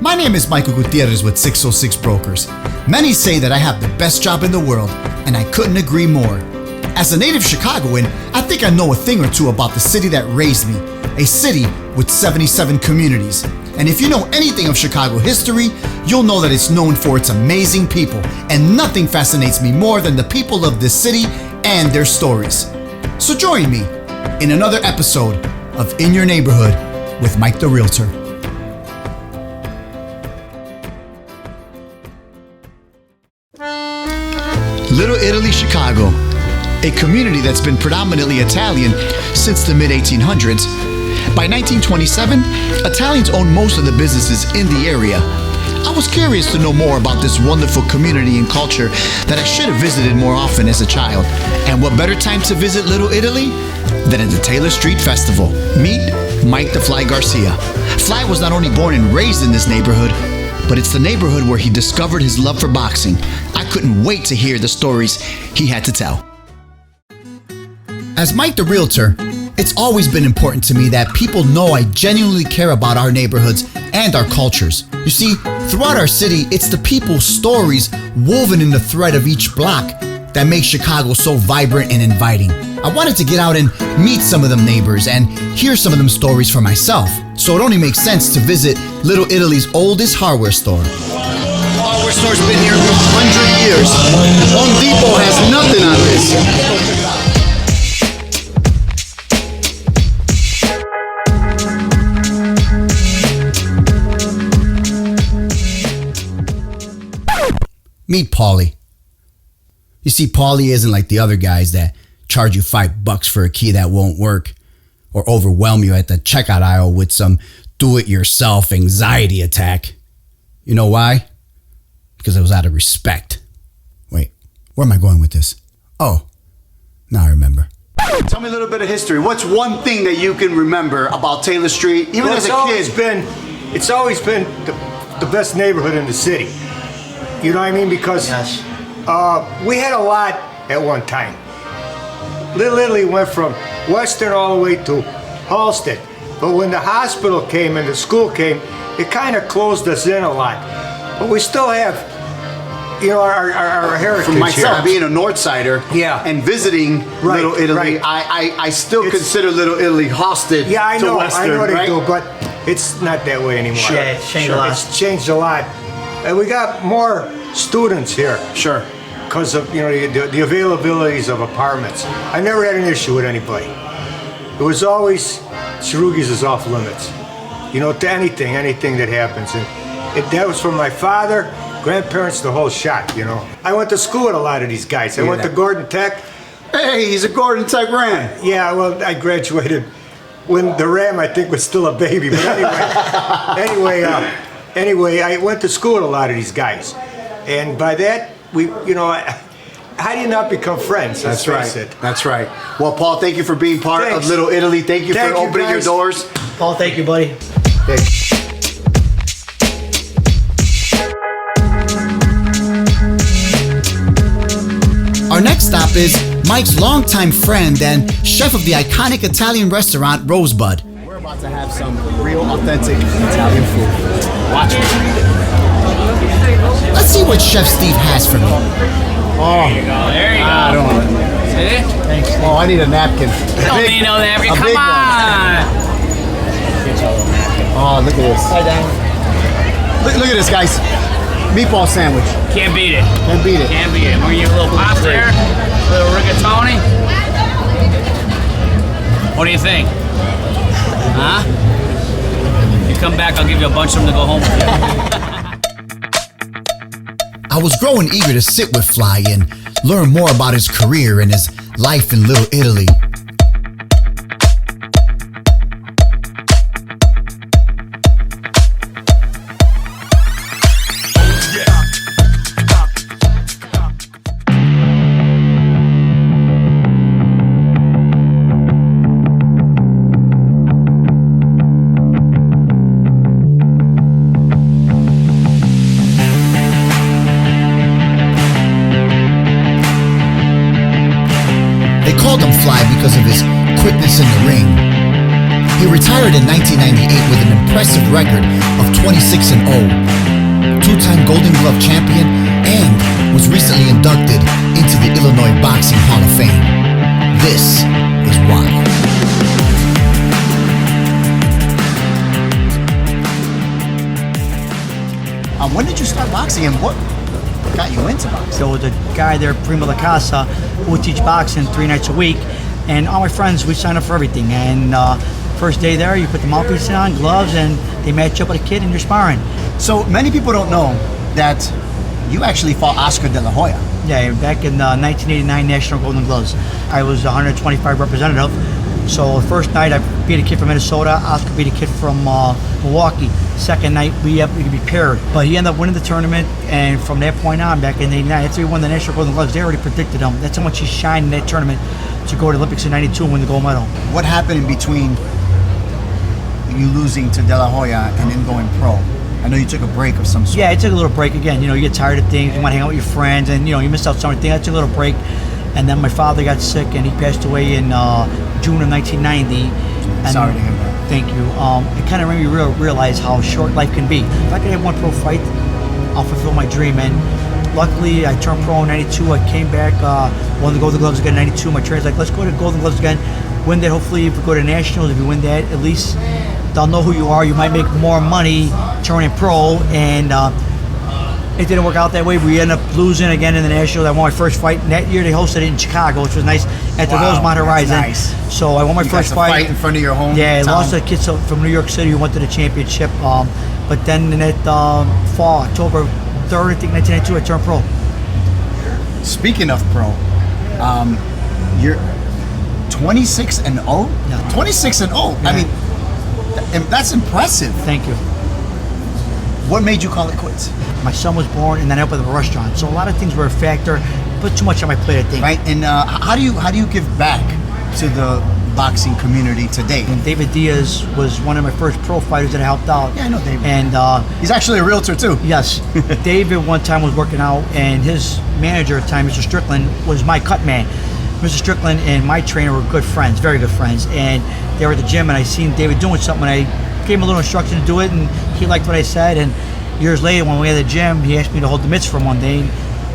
My name is Michael Gutierrez with 606 Brokers. Many say that I have the best job in the world, and I couldn't agree more. As a native Chicagoan, I think I know a thing or two about the city that raised me, a city with 77 communities. And if you know anything of Chicago history, you'll know that it's known for its amazing people, and nothing fascinates me more than the people of this city and their stories. So join me in another episode of In Your Neighborhood with Mike the Realtor. Little Italy, Chicago, a community that's been predominantly Italian since the mid-1800s. By 1927, Italians owned most of the businesses in the area. I was curious to know more about this wonderful community and culture that I should have visited more often as a child. And what better time to visit Little Italy than at the Taylor Street Festival? Meet Mike the Fly Garcia. Fly was not only born and raised in this neighborhood, but it's the neighborhood where he discovered his love for boxing. I couldn't wait to hear the stories he had to tell. As Mike the Realtor, it's always been important to me that people know I genuinely care about our neighborhoods and our cultures. You see, throughout our city, it's the people's stories woven in the thread of each block that make Chicago so vibrant and inviting. I wanted to get out and meet some of them neighbors and hear some of them stories for myself. So it only makes sense to visit Little Italy's oldest hardware store. Hardware store's been here for 100 years. Home Depot has nothing on this. Meet Paulie. You see, Paulie isn't like the other guys that charge you $5 for a key that won't work or overwhelm you at the checkout aisle with some do-it-yourself anxiety attack. You know why? Because it was out of respect. Wait, where am I going with this? Oh, now I remember. Tell me a little bit of history. What's one thing that you can remember about Taylor Street, even as a kid? It's always been the best neighborhood in the city. You know what I mean? Because we had a lot at one time. Little Italy went from Western all the way to Halsted. But when the hospital came and the school came, it kind of closed us in a lot. But we still have, our heritage. For myself, here. being a North Sider and visiting Little Italy, I still consider Little Italy Halsted to Western. I know they do, but it's not that way anymore. Yeah, it's changed a lot. It's changed a lot. And we got more students here. Sure. Because of the availabilities of apartments. I never had an issue with anybody. It was always Cherugis is off limits. To anything that happens. And that was from my father, grandparents, the whole shot, I went to school with a lot of these guys. I went to Gordon Tech. Hey, he's a Gordon Tech Ram. Yeah, well, I graduated when the Ram, I think, was still a baby. But anyway, I went to school with a lot of these guys. And by that, how do you not become friends? That's right. That's right. Well, Paul, thank you for being part of Little Italy. Thank you for opening your doors. Paul, thank you, buddy. Thanks. Our next stop is Mike's longtime friend and chef of the iconic Italian restaurant Rosebud. We're about to have some real, authentic Italian food. Watch it. Let's see what Chef Steve has for me. Oh, there you go. There you go. I don't want it. See? Thanks. Oh, I need a napkin. Don't need no napkin. Come on. Oh, look at this. Hi, Dan. Look at this, guys. Meatball sandwich. Can't beat it. Can't beat it. Can't beat it. We're gonna give a little pasta there. A little rigatoni. What do you think? Huh? You come back, I'll give you a bunch of them to go home with you. I was growing eager to sit with Fly and learn more about his career and his life in Little Italy. They called him Fly because of his quickness in the ring. He retired in 1998 with an impressive record of 26-0, two-time Golden Glove champion, and was recently inducted into the Illinois Boxing Hall of Fame. This is why. When did you start boxing, and what got you into boxing? So the guy there, Primo La Casa, who would teach boxing 3 nights a week, and all my friends, we signed up for everything. And first day there, you put the mouthpiece on, gloves, and they match up with a kid, and you're sparring. So many people don't know that you actually fought Oscar De La Hoya. Yeah, back in 1989 National Golden Gloves, I was 125 representative. So the first night I beat a kid from Minnesota, Oscar beat a kid from Milwaukee. Second night we could be paired, but he ended up winning the tournament, and from that point on, back in '89, after he won the National Golden Gloves, they already predicted him. That's how much he shined in that tournament to go to the Olympics in '92 and win the gold medal. What happened in between you losing to De La Hoya and then going pro? I know you took a break of some sort. Yeah, I took a little break again. You know, you get tired of things, you want to hang out with your friends, and you know, you missed out on something. I took a little break, and then my father got sick, and he passed away in June of 1990. And Sorry to hear that. Thank you. It kind of made me realize how short life can be. If I could have one pro fight, I'll fulfill my dream. And luckily, I turned pro in '92. I came back, won the Golden Gloves again in '92. My trainer's like, let's go to Golden Gloves again. Win that. Hopefully, if we go to Nationals, if you win that, at least they'll know who you are. You might make more money turning pro. And it didn't work out that way. We ended up losing again in the Nationals. I won my first fight. And that year, they hosted it in Chicago, which was nice, at the Rosebud Horizon. Nice. So I won my first fight in front of your home. Yeah, I lost a kid from New York City who went to the championship. But then in that fall, October 3rd, I think 1992, I turned pro. Speaking of pro, you're 26-0. Yeah. 26-0. Yeah. I mean, that's impressive. Thank you. What made you call it quits? My son was born, and then I opened up a restaurant. So a lot of things were a factor. Put too much on my plate, I think. Right. And how do you give back to the boxing community today? And David Diaz was one of my first pro fighters that I helped out. Yeah, I know David. And he's actually a realtor too. yes, David one time was working out, and his manager at the time, Mr. Strickland, was my cut man. Mr. Strickland and my trainer were good friends, very good friends, and they were at the gym, and I seen David doing something, and I gave him a little instruction to do it, and he liked what I said. And years later, when we were at the gym, he asked me to hold the mitts for him one day.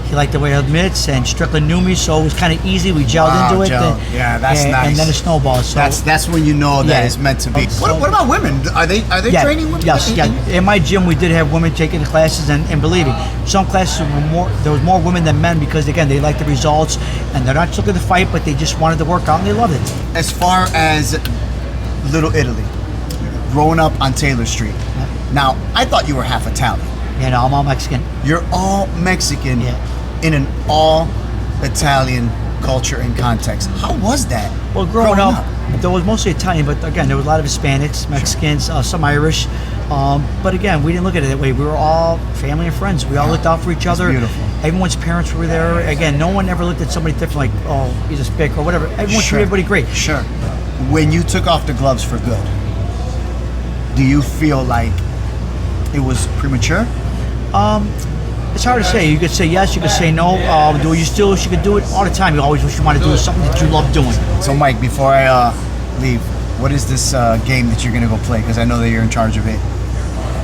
He liked the way I held the mitts, and Strickland knew me, so it was kind of easy. We gelled into it. Yeah, that's nice. And then it snowballed. So that's when you know that Yeah. it's meant to be. So- What about women? Are they yeah, training women? Yes, yeah. In my gym, we did have women taking the classes, and believe me, some classes were more. There was more women than men because again, they liked the results, and they're not looking to fight, but they just wanted to work out, and they loved it. As far as Little Italy, growing up on Taylor Street. Now, I thought you were half Italian. You know, I'm all Mexican. You're all Mexican in an all Italian culture and context. How was that? Well, growing up, there was mostly Italian, but again, there was a lot of Hispanics, Mexicans, some Irish. But again, we didn't look at it that way. We were all family and friends. We all looked out for each other. Beautiful. Everyone's parents were there. Again, no one ever looked at somebody different, like, oh, he's a spick or whatever. Everyone treated everybody great. Sure. When you took off the gloves for good, do you feel like it was premature? It's hard to say. You could say yes, you could say no. Do you still wish you could do it? All the time. You always wish you wanted to do something that you love doing. So, Mike, before I leave, what is this game that you're going to go play? Because I know that you're in charge of it.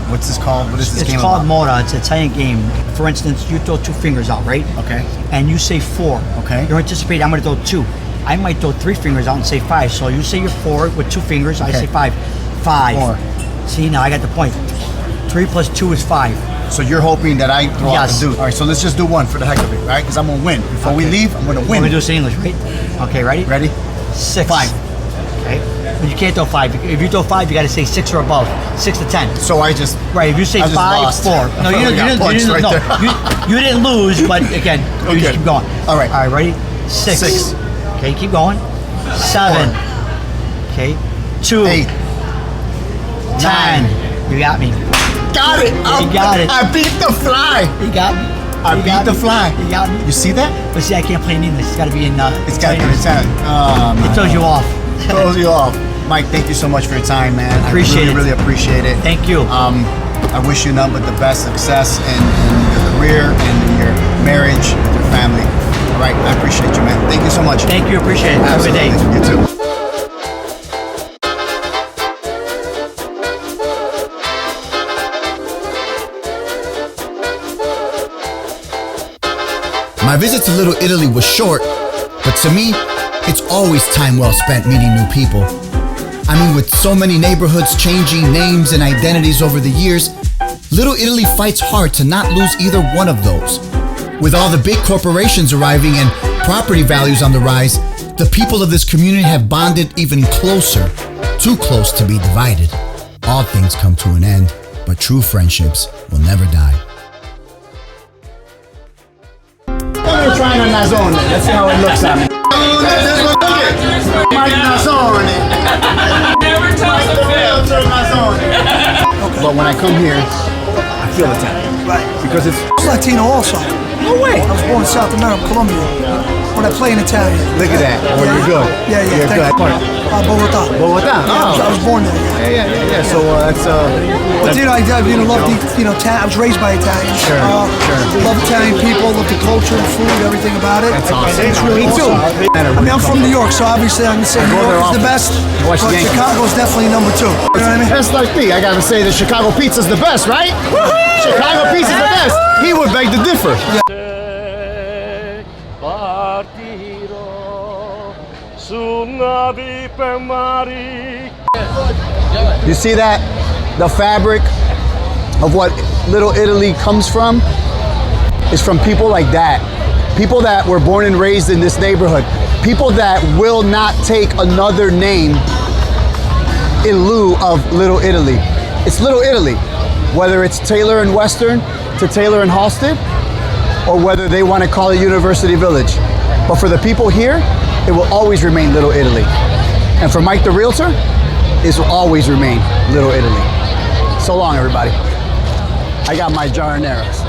What's this called? What is this game It's called about? Morra. It's an Italian game. For instance, you throw 2 fingers out, right? Okay. And you say 4. Okay. You're anticipating I'm going to throw 2. I might throw 3 fingers out and say 5. So you say you're 4 with 2 fingers. I Okay. say 5. 5. 4. See, now I got the point. 3 plus 2 is 5. So you're hoping that I throw out Yes. the dude. All right, so let's just do one for the heck of it, all right? Because I'm going to win. Before we leave, I'm going to We're win. going to do this in English, right? Okay, ready? Ready? 6. 5. Okay. But you can't throw 5. If you throw 5, you got to say 6 or above. 6 to 10. So I just... Right, if you say I just 5, lost. 4. No, I you got didn't, punched right no, there. you didn't lose, but again, you just Okay. keep going. All right. All right, ready? 6. 6. Okay, keep going. 7. Okay. 2. 8. 10. You got me. Got it. You got it. I beat the fly. You got me. I You beat got the me. fly. You got me. You see that? But see, I can't play in English. It's got to be in. It's got to be Italian. Italian. Oh, It man. throws you off. Throws you off. Mike, thank you so much for your time, man. Appreciate I really, it. really appreciate it. Thank you. I wish you nothing but the best success in your career and in your marriage with your family. All right, I appreciate you, man. Thank you so much. Thank you. Appreciate it. Have a good day. Absolutely. You too. My visit to Little Italy was short, but to me, it's always time well spent meeting new people. I mean, with so many neighborhoods changing names and identities over the years, Little Italy fights hard to not lose either one of those. With all the big corporations arriving and property values on the rise, the people of this community have bonded even closer, too close to be divided. All things come to an end, but true friendships will never die. We're trying a Nazone. Let's see how it looks at me. But when I come here, I feel Italian. Right. Because it's Latino also. no way. I was born in South America, Colombia. But I play in Italian. Look at that. Oh, you're good. Yeah, You're thank good. you. Bogota. Bogota. Yeah, I was born there. Yeah. Yeah. So that's But I love I was raised by Italians. Sure. Love Italian people, love the culture, the food, everything about it. That's awesome. It's really Me too. awesome. I mean, I'm from New York, so obviously I'm gonna say New York is the best. Watch the But Yankees. Chicago's definitely number 2. You know what I mean? That's like me. I gotta say the Chicago pizza's the best, right? Chicago pizza's the best. He would beg to differ. You see that? The fabric of what Little Italy comes from is from people like that. People that were born and raised in this neighborhood. People that will not take another name in lieu of Little Italy. It's Little Italy. Whether it's Taylor and Western to Taylor and Halsted, or whether they want to call it University Village. But for the people here, it will always remain Little Italy. And for Mike the Realtor, it will always remain Little Italy. So long, everybody. I got my jardineras.